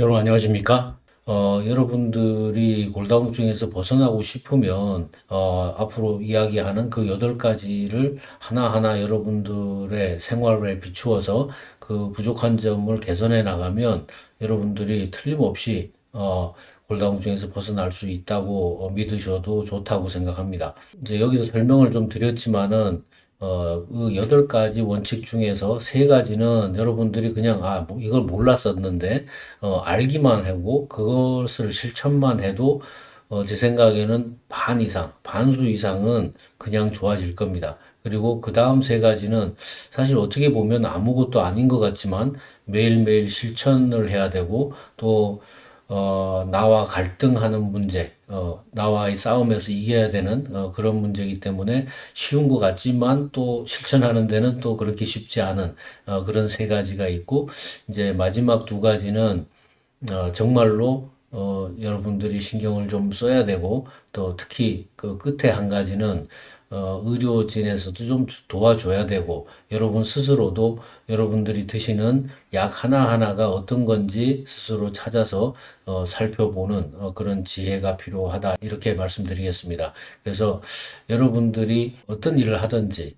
여러분 안녕하십니까? 여러분들이 골다공증에서 벗어나고 싶으면 앞으로 이야기하는 그 8가지를 하나하나 여러분들의 생활에 비추어서 그 부족한 점을 개선해 나가면 여러분들이 틀림없이 골다공증에서 벗어날 수 있다고 믿으셔도 좋다고 생각합니다. 이제 여기서 설명을 좀 드렸지만은 그 8가지 원칙 중에서 3가지는 여러분들이 그냥, 뭐 이걸 몰랐었는데, 알기만 하고, 그것을 실천만 해도, 제 생각에는 반 이상, 반수 이상은 그냥 좋아질 겁니다. 그리고 그 다음 3가지는 사실 어떻게 보면 아무것도 아닌 것 같지만 매일매일 실천을 해야 되고, 또 나와 갈등하는 문제, 나와의 싸움에서 이겨야 되는 그런 문제이기 때문에 쉬운 것 같지만 또 실천하는 데는 또 그렇게 쉽지 않은 그런 3가지가 있고, 이제 마지막 2가지는 정말로 여러분들이 신경을 좀 써야 되고, 또 특히 그 끝에 한 가지는 의료진에서도 좀 도와줘야 되고, 여러분 스스로도 여러분들이 드시는 약 하나하나가 어떤 건지 스스로 찾아서 살펴보는 그런 지혜가 필요하다. 이렇게 말씀드리겠습니다. 그래서 여러분들이 어떤 일을 하든지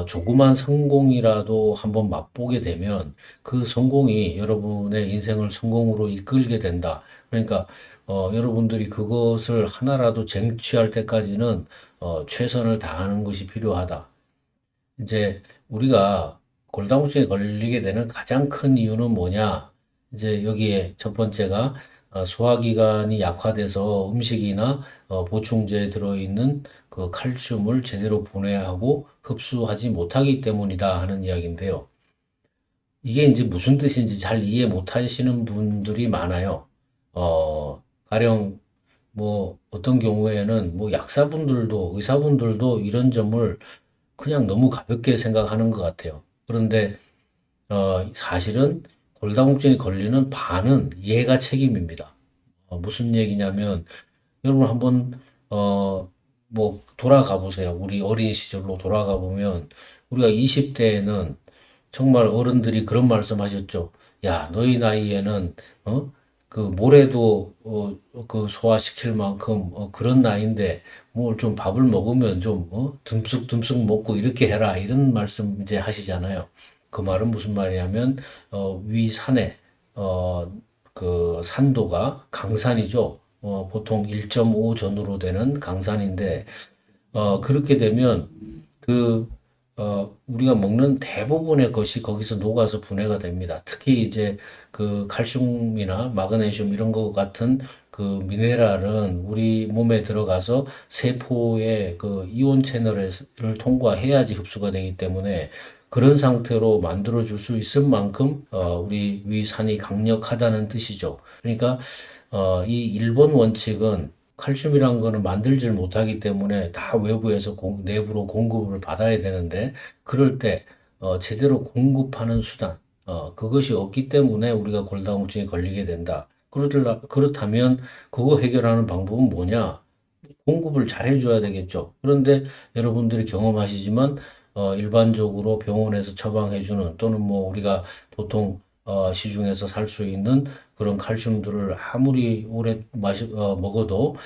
조그만 성공이라도 한번 맛보게 되면 그 성공이 여러분의 인생을 성공으로 이끌게 된다. 그러니까 여러분들이 그것을 하나라도 쟁취할 때까지는 최선을 다하는 것이 필요하다. 이제 우리가 골다공증에 걸리게 되는 가장 큰 이유는 뭐냐? 이제 여기에 첫 번째가 소화기관이 약화돼서 음식이나 보충제에 들어있는 그 칼슘을 제대로 분해하고 흡수하지 못하기 때문이다 하는 이야기인데요. 이게 이제 무슨 뜻인지 잘 이해 못 하시는 분들이 많아요. 가령 뭐 어떤 경우에는 뭐 약사분들도 의사분들도 이런 점을 그냥 너무 가볍게 생각하는 것 같아요. 그런데 사실은 골다공증에 걸리는 반은 얘가 책임입니다. 무슨 얘기냐면 여러분 한번 뭐 돌아가 보세요. 우리 어린 시절로 돌아가 보면 우리가 20대에는 정말 어른들이 그런 말씀하셨죠. 야, 너희 나이에는 그 모래도 그 소화시킬 만큼 그런 나이인데 뭘 좀 밥을 먹으면 좀 듬뿍듬뿍 먹고 이렇게 해라 이런 말씀 이제 하시잖아요. 그 말은 무슨 말이냐면 위 산에 그 산도가 강산이죠. 보통 1.5 전후로 되는 강산인데 그렇게 되면 그, 우리가 먹는 대부분의 것이 거기서 녹아서 분해가 됩니다. 특히 이제 그 칼슘이나 마그네슘 이런 것 같은 그 미네랄은 우리 몸에 들어가서 세포의 그 이온 채널을 통과해야지 흡수가 되기 때문에 그런 상태로 만들어 줄 수 있을 만큼 우리 위산이 강력하다는 뜻이죠. 그러니까 이 일본 원칙은 칼슘이란 거는 만들질 못하기 때문에 다 외부에서 내부로 공급을 받아야 되는데 그럴 때 제대로 공급하는 수단 그것이 없기 때문에 우리가 골다공증에 걸리게 된다. 그렇다면 그거 해결하는 방법은 뭐냐? 공급을 잘 해줘야 되겠죠. 그런데 여러분들이 경험하시지만 일반적으로 병원에서 처방해주는 또는 뭐 우리가 보통 시중에서 살 수 있는 그런 칼슘들을 아무리 오래 먹어도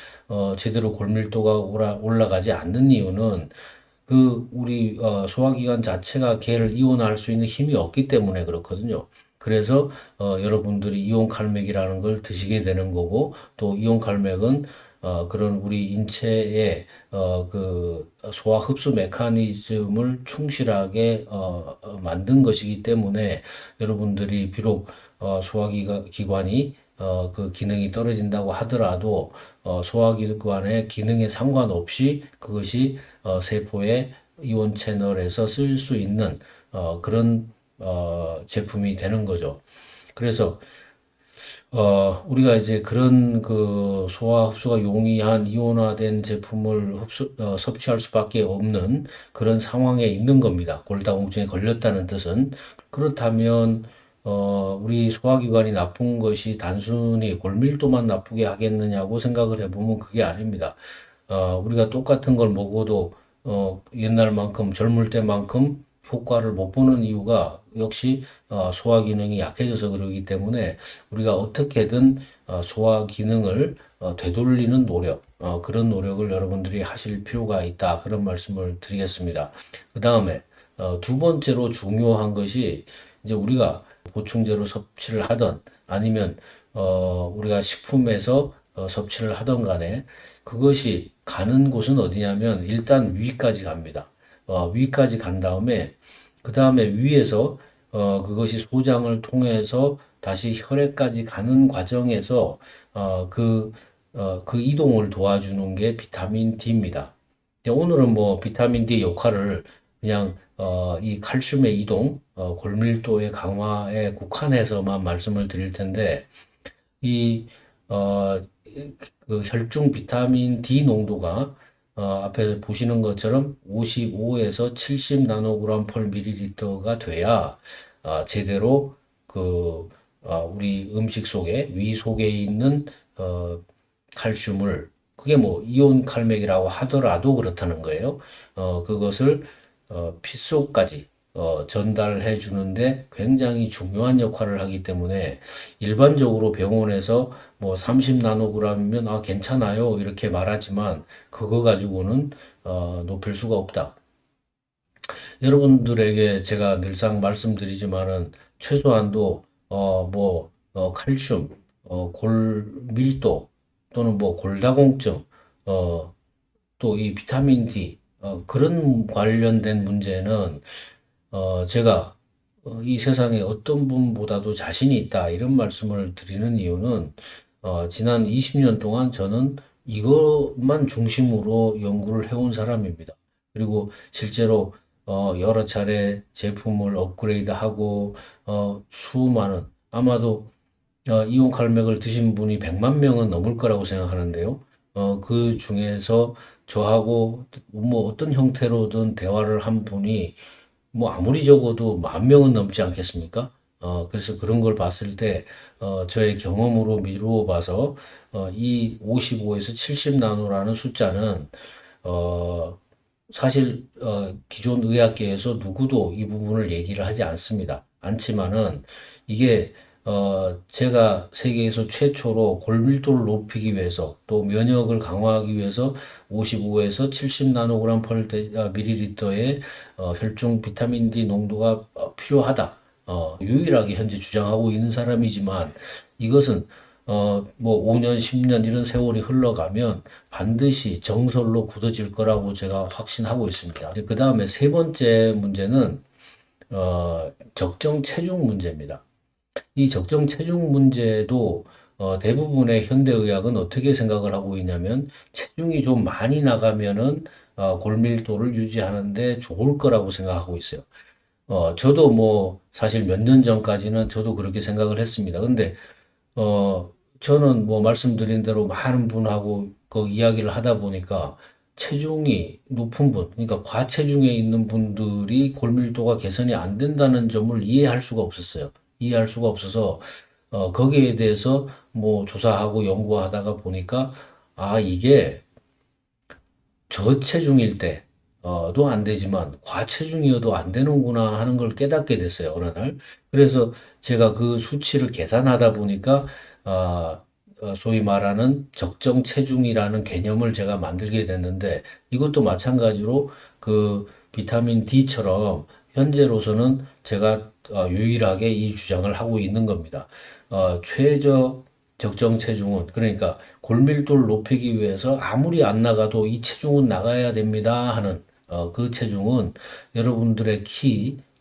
제대로 골밀도가 올라가지 않는 이유는 그 우리 소화기관 자체가 걔를 이온화할 수 있는 힘이 없기 때문에 그렇거든요. 그래서 여러분들이 이온칼맥이라는 걸 드시게 되는 거고 또 이온칼맥은 그런 우리 인체의 그 소화 흡수 메커니즘을 충실하게 만든 것이기 때문에 여러분들이 비록 소화기관이 그 기능이 떨어진다고 하더라도 소화기관의 기능에 상관없이 그것이 세포의 이온 채널에서 쓸 수 있는 그런 제품이 되는 거죠. 그래서 우리가 이제 그런 그 소화 흡수가 용이한 이온화된 제품을 섭취할 수밖에 없는 그런 상황에 있는 겁니다. 골다공증에 걸렸다는 뜻은. 그렇다면, 우리 소화기관이 나쁜 것이 단순히 골밀도만 나쁘게 하겠느냐고 생각을 해보면 그게 아닙니다. 우리가 똑같은 걸 먹어도, 옛날만큼, 젊을 때만큼 효과를 못 보는 이유가 역시 소화 기능이 약해져서 그러기 때문에 우리가 어떻게든 소화 기능을 되돌리는 노력, 그런 노력을 여러분들이 하실 필요가 있다. 그런 말씀을 드리겠습니다. 그 다음에 두 번째로 중요한 것이 이제 우리가 보충제로 섭취를 하던 아니면 우리가 식품에서 섭취를 하던 간에 그것이 가는 곳은 어디냐면 일단 위까지 갑니다. 위까지 간 다음에 그 다음에 위에서 그것이 소장을 통해서 다시 혈액까지 가는 과정에서 그 이동을 도와주는 게 비타민 D입니다. 오늘은 뭐 비타민 D 역할을 그냥 이 칼슘의 이동, 골밀도의 강화에 국한해서만 말씀을 드릴 텐데 이 어, 그 혈중 비타민 D 농도가 앞에 보시는 것처럼 55에서 70 나노그램 펄 밀리리터가 돼야 제대로 우리 음식 속에 위 속에 있는 칼슘을 그게 뭐 이온 칼맥이라고 하더라도 그렇다는 거예요. 그것을 피 속까지 전달해 주는데 굉장히 중요한 역할을 하기 때문에 일반적으로 병원에서 뭐 30 나노그램이면 괜찮아요 이렇게 말하지만 그거 가지고는 높일 수가 없다. 여러분들에게 제가 늘상 말씀드리지만은 최소한도 칼슘, 골밀도 또는 뭐 골다공증, 또 이 비타민 D 그런 관련된 문제는 제가 이 세상에 어떤 분보다도 자신이 있다 이런 말씀을 드리는 이유는 지난 20년 동안 저는 이것만 중심으로 연구를 해온 사람입니다. 그리고 실제로 여러 차례 제품을 업그레이드하고 수많은 아마도 이온 칼맥을 드신 분이 100만 명은 넘을 거라고 생각하는데요. 그 중에서 저하고 뭐 어떤 형태로든 대화를 한 분이 뭐 아무리 적어도 10,000명은 넘지 않겠습니까? 그래서 그런 걸 봤을 때 저의 경험으로 미루어 봐서 이 55에서 70 나노라는 숫자는 사실 기존 의학계에서 누구도 이 부분을 얘기를 하지 않지만은 이게 제가 세계에서 최초로 골밀도를 높이기 위해서 또 면역을 강화하기 위해서 55에서 70 나노그램 펄 밀리리터의 혈중 비타민 D 농도가 필요하다. 유일하게 현재 주장하고 있는 사람이지만 이것은 뭐 5년, 10년 이런 세월이 흘러가면 반드시 정설로 굳어질 거라고 제가 확신하고 있습니다. 그 다음에 세 번째 문제는 적정 체중 문제입니다. 이 적정 체중 문제도 대부분의 현대의학은 어떻게 생각을 하고 있냐면 체중이 좀 많이 나가면은 골밀도를 유지하는데 좋을 거라고 생각하고 있어요. 저도 뭐 사실 몇 년 전까지는 저도 그렇게 생각을 했습니다. 근데 저는 뭐 말씀드린 대로 많은 분하고 그 이야기를 하다 보니까 체중이 높은 분, 그러니까 과체중에 있는 분들이 골밀도가 개선이 안 된다는 점을 이해할 수가 없었어요. 이해할 수가 없어서 거기에 대해서 뭐 조사하고 연구하다가 보니까 이게 저체중일 때도 안 되지만 과체중이어도 안 되는구나 하는 걸 깨닫게 됐어요, 어느 날. 그래서 제가 그 수치를 계산하다 보니까 소위 말하는 적정 체중이라는 개념을 제가 만들게 됐는데 이것도 마찬가지로 그 비타민 D처럼 현재로서는 제가 유일하게 이 주장을 하고 있는 겁니다. 최저 적정 체중은 그러니까 골밀도를 높이기 위해서 아무리 안 나가도 이 체중은 나가야 됩니다 하는 그 체중은 여러분들의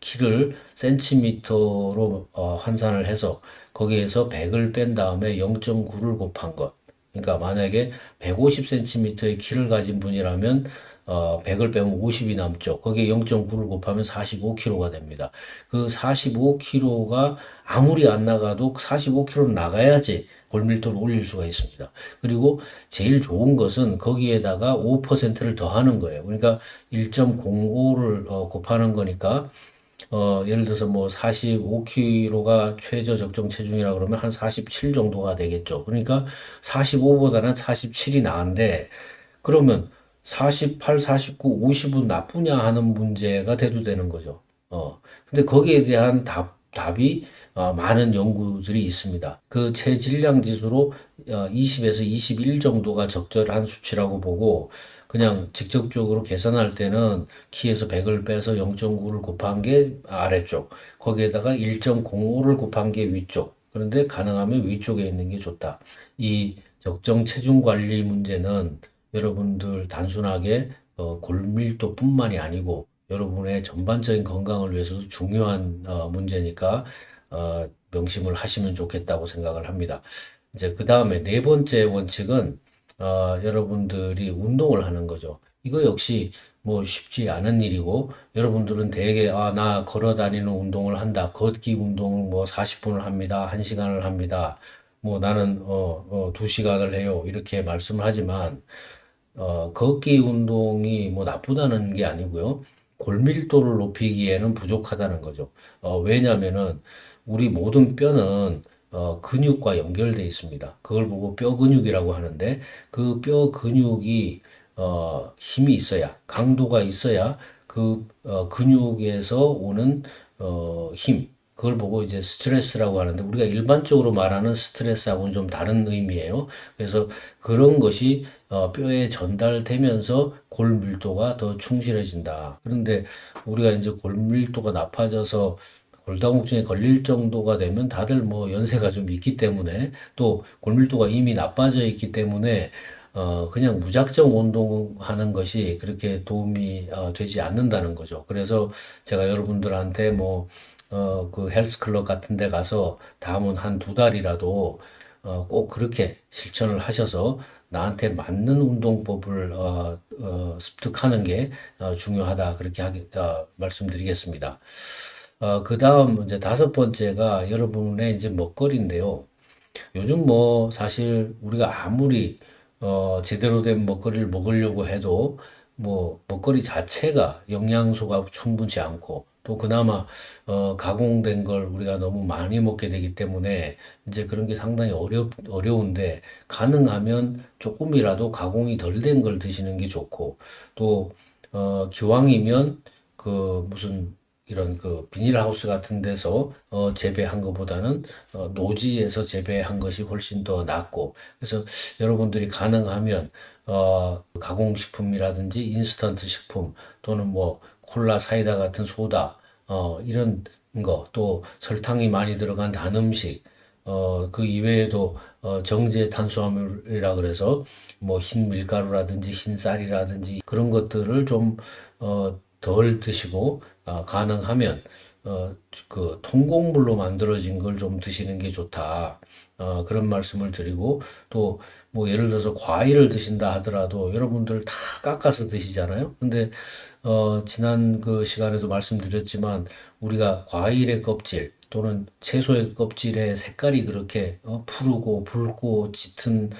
키를 센티미터로 환산을 해서 거기에서 100을 뺀 다음에 0.9를 곱한 것. 그러니까 만약에 150cm의 키를 가진 분이라면 100을 빼면 50이 남죠. 거기에 0.9를 곱하면 45kg가 됩니다. 그 45kg가 아무리 안 나가도 45kg는 나가야지 골밀도를 올릴 수가 있습니다. 그리고 제일 좋은 것은 거기에다가 5%를 더하는 거예요. 그러니까 1.05를 곱하는 거니까 예를 들어서 뭐 45kg가 최저 적정 체중이라 그러면 한 47 정도가 되겠죠. 그러니까 45보다는 47이 나은데 그러면 48, 49, 50은 나쁘냐 하는 문제가 돼도 되는 거죠. 근데 거기에 대한 답이 많은 연구들이 있습니다. 그 체질량 지수로 20에서 21 정도가 적절한 수치라고 보고 그냥 직접적으로 계산할 때는 키에서 100을 빼서 0.9를 곱한 게 아래쪽, 거기에다가 1.05를 곱한 게 위쪽. 그런데 가능하면 위쪽에 있는 게 좋다. 이 적정 체중 관리 문제는 여러분들 단순하게 골밀도뿐만이 아니고 여러분의 전반적인 건강을 위해서도 중요한 문제니까 명심을 하시면 좋겠다고 생각을 합니다. 이제 그 다음에 네 번째 원칙은 여러분들이 운동을 하는 거죠. 이거 역시 뭐 쉽지 않은 일이고 여러분들은 대개 나 걸어 다니는 운동을 한다. 걷기 운동을 뭐 40분을 합니다. 1시간을 합니다. 뭐 나는 2시간을 해요. 이렇게 말씀을 하지만 걷기 운동이 뭐 나쁘다는 게 아니고요. 골밀도를 높이기에는 부족하다는 거죠. 왜냐면은 우리 모든 뼈는 근육과 연결돼 있습니다. 그걸 보고 뼈 근육이라고 하는데 그 뼈 근육이 힘이 있어야 강도가 있어야 그 근육에서 오는 힘 그걸 보고 이제 스트레스라고 하는데 우리가 일반적으로 말하는 스트레스하고는 좀 다른 의미예요. 그래서 그런 것이 뼈에 전달되면서 골밀도가 더 충실해진다. 그런데 우리가 이제 골밀도가 높아져서 골다공증에 걸릴 정도가 되면 다들 뭐 연세가 좀 있기 때문에 또 골밀도가 이미 나빠져 있기 때문에 그냥 무작정 운동하는 것이 그렇게 도움이 되지 않는다는 거죠. 그래서 제가 여러분들한테 뭐 그 헬스클럽 같은 데 가서 담은 한 2달이라도 꼭 그렇게 실천을 하셔서 나한테 맞는 운동법을 습득하는 게 중요하다. 그렇게 말씀드리겠습니다. 그 다음 이제 다섯 번째가 여러분의 이제 먹거리인데요. 요즘 뭐 사실 우리가 아무리 제대로 된 먹거리를 먹으려고 해도 뭐 먹거리 자체가 영양소가 충분치 않고 또 그나마 가공된 걸 우리가 너무 많이 먹게 되기 때문에 이제 그런 게 상당히 어려운데 가능하면 조금이라도 가공이 덜 된 걸 드시는 게 좋고 또 기왕이면 그 무슨 이런 그 비닐하우스 같은 데서 재배한 것보다는 노지에서 재배한 것이 훨씬 더 낫고 그래서 여러분들이 가능하면 가공식품이라든지 인스턴트 식품 또는 뭐 콜라, 사이다 같은 소다 이런 거 또 설탕이 많이 들어간 단 음식 그 이외에도 정제 탄수화물이라 그래서 뭐 흰 밀가루라든지 흰 쌀이라든지 그런 것들을 좀 덜 드시고 가능하면 그 통곡물로 만들어진 걸 좀 드시는 게 좋다. 그런 말씀을 드리고 또 뭐 예를 들어서 과일을 드신다 하더라도 여러분들 다 깎아서 드시잖아요. 근데 지난 그 시간에도 말씀드렸지만 우리가 과일의 껍질 또는 채소의 껍질의 색깔이 그렇게 푸르고 붉고 짙은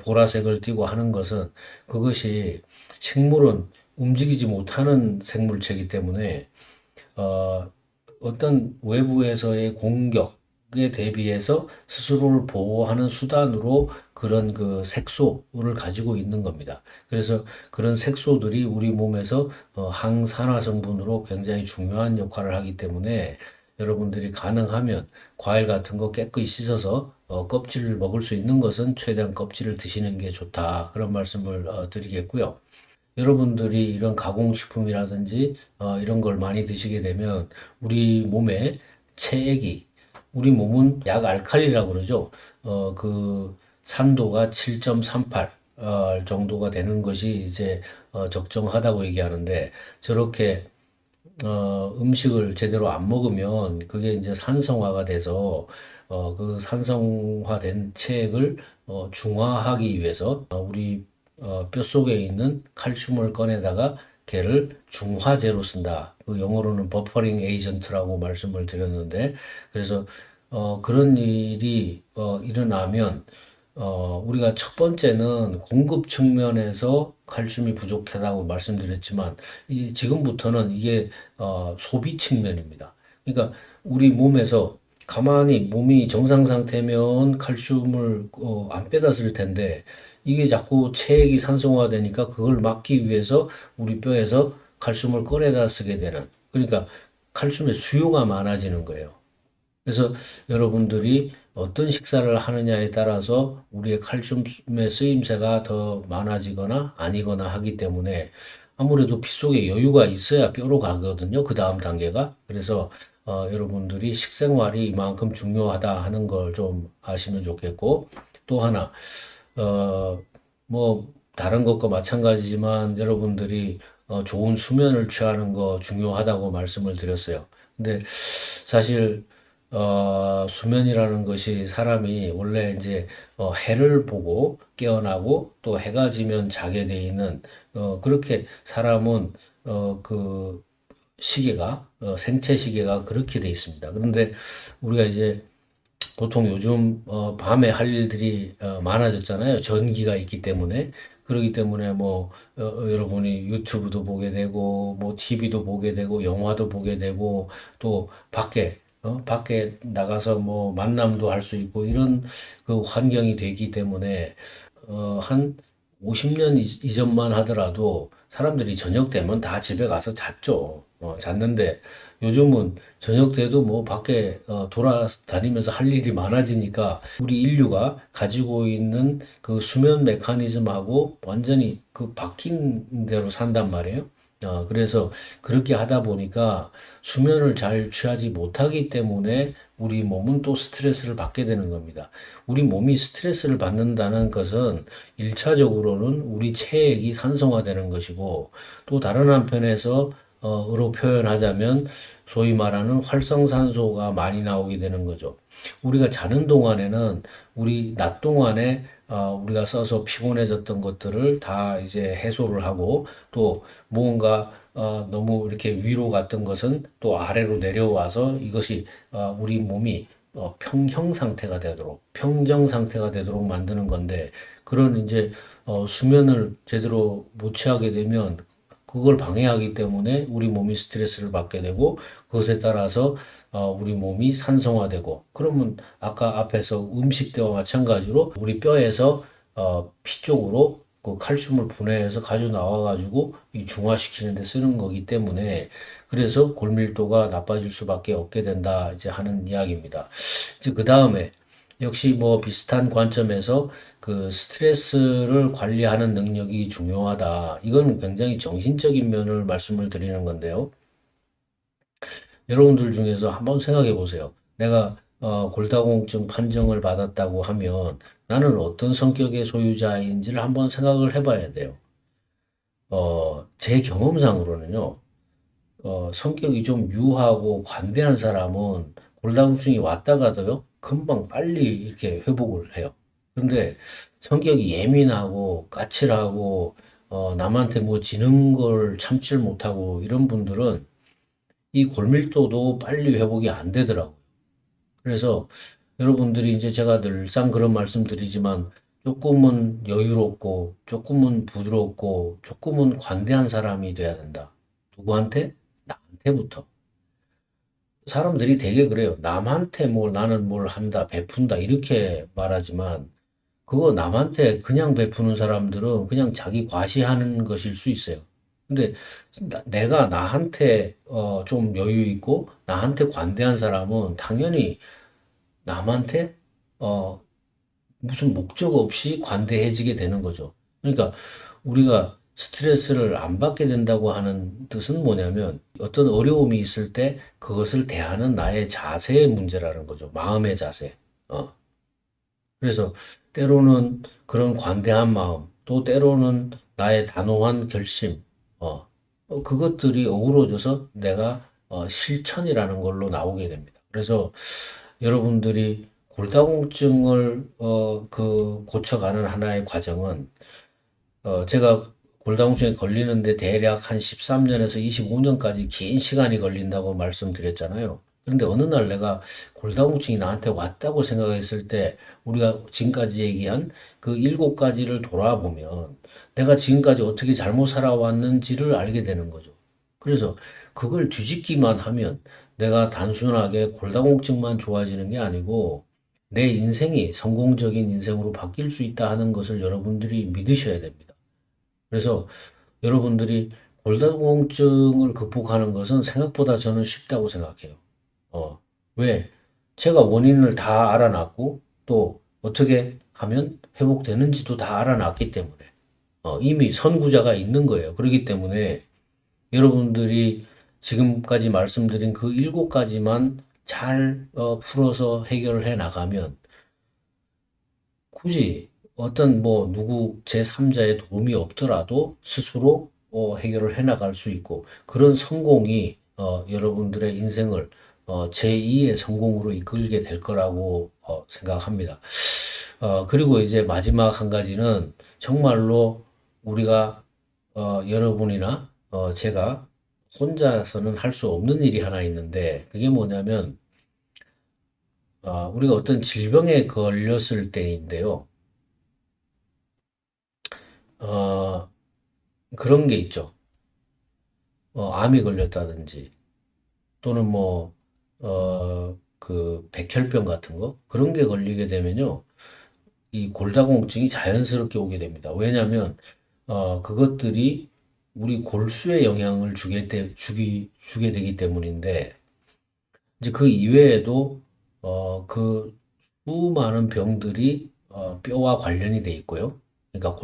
보라색을 띠고 하는 것은 그것이 식물은 움직이지 못하는 생물체이기 때문에 어, 어떤 외부에서의 공격에 대비해서 스스로를 보호하는 수단으로 그런 그 색소를 가지고 있는 겁니다. 그래서 그런 색소들이 우리 몸에서 항산화 성분으로 굉장히 중요한 역할을 하기 때문에 여러분들이 가능하면 과일 같은 거 깨끗이 씻어서 껍질을 먹을 수 있는 것은 최대한 껍질을 드시는 게 좋다. 그런 말씀을 드리겠고요. 여러분들이 이런 가공식품이라든지 이런 걸 많이 드시게 되면 우리 몸에 체액이 우리 몸은 약 알칼리라고 그러죠. 그 산도가 7.38 정도가 되는 것이 이제 적정하다고 얘기하는데 저렇게 음식을 제대로 안 먹으면 그게 이제 산성화가 돼서 그 산성화된 체액을 중화하기 위해서 우리 뼛속에 있는 칼슘을 꺼내다가 걔를 중화제로 쓴다. 그 영어로는 버퍼링 에이전트라고 말씀을 드렸는데 그래서 그런 일이 일어나면 우리가 첫 번째는 공급 측면에서 칼슘이 부족하다고 말씀드렸지만 지금부터는 이게 소비 측면입니다. 그러니까 우리 몸에서 가만히 몸이 정상 상태면 칼슘을 안 빼다 쓸 텐데 이게 자꾸 체액이 산성화되니까 그걸 막기 위해서 우리 뼈에서 칼슘을 꺼내다 쓰게 되는 그러니까 칼슘의 수요가 많아지는 거예요. 그래서 여러분들이 어떤 식사를 하느냐에 따라서 우리의 칼슘의 쓰임새가 더 많아지거나 아니거나 하기 때문에 아무래도 피 속에 여유가 있어야 뼈로 가거든요. 그 다음 단계가. 그래서 여러분들이 식생활이 이만큼 중요하다 하는 걸 좀 아시면 좋겠고, 또 하나 뭐 다른 것과 마찬가지지만 여러분들이 좋은 수면을 취하는 거 중요하다고 말씀을 드렸어요. 근데 사실 수면이라는 것이 사람이 원래 이제 해를 보고 깨어나고 또 해가 지면 자게 돼 있는 그렇게 사람은 그 시계가 생체 시계가 그렇게 돼 있습니다. 그런데 우리가 이제 보통 요즘 밤에 할 일들이 많아졌잖아요. 전기가 있기 때문에. 그러기 때문에 뭐 여러분이 유튜브도 보게 되고 뭐 TV도 보게 되고 영화도 보게 되고 또 밖에 나가서 뭐 만남도 할 수 있고 이런 그 환경이 되기 때문에 한 50년 이전만 하더라도 사람들이 저녁 되면 다 집에 가서 잤죠. 잤는데 요즘은 저녁 때도 뭐 밖에 돌아다니면서 할 일이 많아지니까 우리 인류가 가지고 있는 그 수면 메커니즘하고 완전히 그 바뀐 대로 산단 말이에요. 그래서 그렇게 하다 보니까 수면을 잘 취하지 못하기 때문에 우리 몸은 또 스트레스를 받게 되는 겁니다. 우리 몸이 스트레스를 받는다는 것은 일차적으로는 우리 체액이 산성화되는 것이고 또 다른 한편에서 으로 표현하자면 소위 말하는 활성산소가 많이 나오게 되는 거죠. 우리가 자는 동안에는 우리 낮 동안에 우리가 써서 피곤해졌던 것들을 다 이제 해소를 하고 또 무언가 너무 이렇게 위로 갔던 것은 또 아래로 내려와서 이것이 우리 몸이 평형 상태가 되도록 평정 상태가 되도록 만드는 건데 그런 이제 수면을 제대로 못 취하게 되면 그걸 방해하기 때문에 우리 몸이 스트레스를 받게 되고 그것에 따라서 우리 몸이 산성화되고 그러면 아까 앞에서 음식 때와 마찬가지로 우리 뼈에서 피 쪽으로 그 칼슘을 분해해서 가져 나와가지고 이 중화시키는 데 쓰는 거기 때문에 그래서 골밀도가 나빠질 수밖에 없게 된다 이제 하는 이야기입니다. 이제 그 다음에 역시 뭐 비슷한 관점에서 그 스트레스를 관리하는 능력이 중요하다. 이건 굉장히 정신적인 면을 말씀을 드리는 건데요. 여러분들 중에서 한번 생각해 보세요. 내가 골다공증 판정을 받았다고 하면 나는 어떤 성격의 소유자인지를 한번 생각을 해봐야 돼요. 제 경험상으로는요. 성격이 좀 유하고 관대한 사람은 골다공증이 왔다가도요, 금방 빨리 이렇게 회복을 해요. 그런데 성격이 예민하고 까칠하고, 남한테 뭐 지는 걸 참지를 못하고 이런 분들은 이 골밀도도 빨리 회복이 안 되더라고요. 그래서 여러분들이 이제 제가 늘상 그런 말씀 드리지만 조금은 여유롭고 조금은 부드럽고 조금은 관대한 사람이 돼야 된다. 누구한테? 나한테부터. 사람들이 되게 그래요. 남한테 뭘 나는 뭘 한다, 베푼다 이렇게 말하지만 그거 남한테 그냥 베푸는 사람들은 그냥 자기 과시하는 것일 수 있어요. 근데 내가 나한테 좀 여유 있고 나한테 관대한 사람은 당연히 남한테 어, 무슨 목적 없이 관대해지게 되는 거죠. 그러니까 우리가 스트레스를 안 받게 된다고 하는 뜻은 뭐냐면 어떤 어려움이 있을 때 그것을 대하는 나의 자세의 문제라는 거죠. 마음의 자세. 그래서 때로는 그런 관대한 마음, 또 때로는 나의 단호한 결심, 그것들이 어우러져서 내가 실천이라는 걸로 나오게 됩니다. 그래서 여러분들이 골다공증을 고쳐가는 하나의 과정은 제가 골다공증에 걸리는데 대략 한 13년에서 25년까지 긴 시간이 걸린다고 말씀드렸잖아요. 그런데 어느 날 내가 골다공증이 나한테 왔다고 생각했을 때 우리가 지금까지 얘기한 그 7가지를 돌아보면 내가 지금까지 어떻게 잘못 살아왔는지를 알게 되는 거죠. 그래서 그걸 뒤집기만 하면 내가 단순하게 골다공증만 좋아지는 게 아니고 내 인생이 성공적인 인생으로 바뀔 수 있다 하는 것을 여러분들이 믿으셔야 됩니다. 그래서 여러분들이 골다공증을 극복하는 것은 생각보다 저는 쉽다고 생각해요. 어, 왜? 제가 원인을 다 알아놨고 또 어떻게 하면 회복되는지도 다 알아놨기 때문에 이미 선구자가 있는 거예요. 그렇기 때문에 여러분들이 지금까지 말씀드린 그 7가지만 잘 풀어서 해결을 해 나가면 굳이 어떤 뭐 누구 제3자의 도움이 없더라도 스스로 해결을 해 나갈 수 있고 그런 성공이 여러분들의 인생을 제2의 성공으로 이끌게 될 거라고 생각합니다. 그리고 이제 마지막 한 가지는 정말로 우리가 여러분이나 제가 혼자서는 할 수 없는 일이 하나 있는데 그게 뭐냐면 우리가 어떤 질병에 걸렸을 때인데요. 어, 그런 게 있죠. 암이 걸렸다든지 또는 뭐 그 백혈병 같은 거 그런 게 걸리게 되면요. 이 골다공증이 자연스럽게 오게 됩니다. 왜냐하면 그것들이 우리 골수에 영향을 주게 되기 때문인데 이제 그 이외에도 그 수많은 병들이 뼈와 관련이 돼 있고요. 그러니까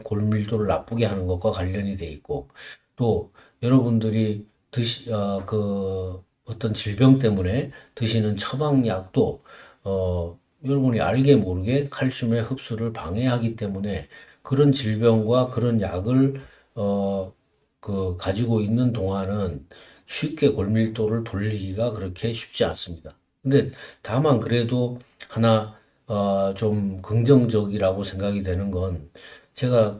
골밀도를 나쁘게 하는 것과 관련이 돼 있고 또 여러분들이 그 어떤 질병 때문에 드시는 처방약도 여러분이 알게 모르게 칼슘의 흡수를 방해하기 때문에 그런 질병과 그런 약을 가지고 있는 동안은 쉽게 골밀도를 돌리기가 그렇게 쉽지 않습니다. 근데 다만 그래도 하나 좀 긍정적이라고 생각이 되는 건 제가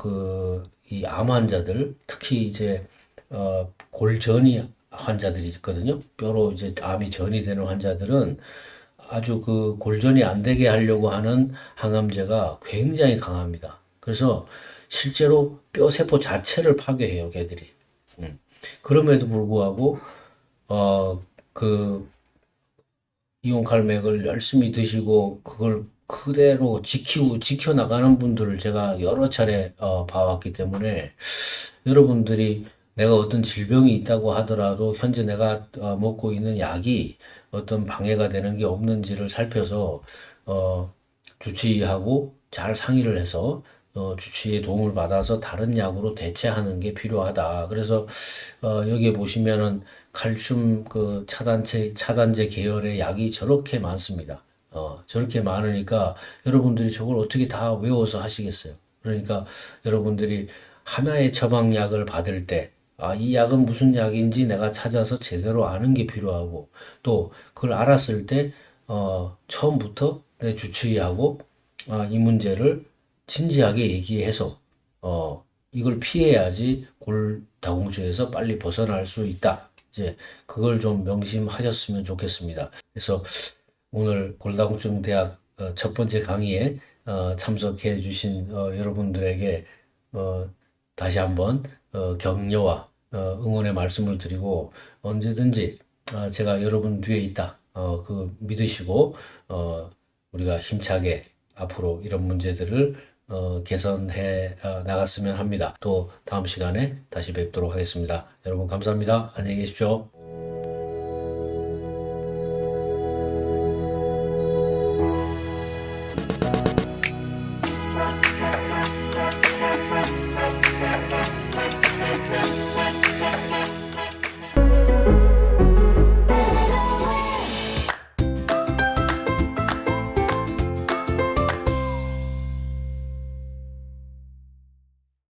이 암 환자들 특히 이제 골전이 환자들이 있거든요. 뼈로 이제 암이 전이 되는 환자들은 아주 그 골전이 안 되게 하려고 하는 항암제가 굉장히 강합니다. 그래서 실제로 뼈 세포 자체를 파괴해요, 걔들이. 음. 그럼에도 불구하고 어, 그 이온칼맥을 열심히 드시고 그걸 그대로 지켜나가는 분들을 제가 여러 차례 봐왔기 때문에 여러분들이 내가 어떤 질병이 있다고 하더라도 현재 내가 먹고 있는 약이 어떤 방해가 되는 게 없는지를 살펴서 어, 주치의하고 잘 상의를 해서 주치의의 도움을 받아서 다른 약으로 대체하는 게 필요하다. 그래서 여기에 보시면은 칼슘 그 차단제 계열의 약이 저렇게 많습니다. 저렇게 많으니까 여러분들이 저걸 어떻게 다 외워서 하시겠어요? 그러니까 여러분들이 하나의 처방약을 받을 때, 이 약은 무슨 약인지 내가 찾아서 제대로 아는 게 필요하고, 또 그걸 알았을 때, 처음부터 내 주치의하고, 이 문제를 진지하게 얘기해서, 이걸 피해야지 골다공증에서 빨리 벗어날 수 있다. 이제 그걸 좀 명심하셨으면 좋겠습니다. 그래서 오늘 골다공증 대학 첫 번째 강의에 참석해 주신 여러분들에게 다시 한번 격려와 응원의 말씀을 드리고 언제든지 제가 여러분 뒤에 있다 그 믿으시고 우리가 힘차게 앞으로 이런 문제들을 개선해 나갔으면 합니다. 또 다음 시간에 다시 뵙도록 하겠습니다. 여러분 감사합니다. 안녕히 계십시오.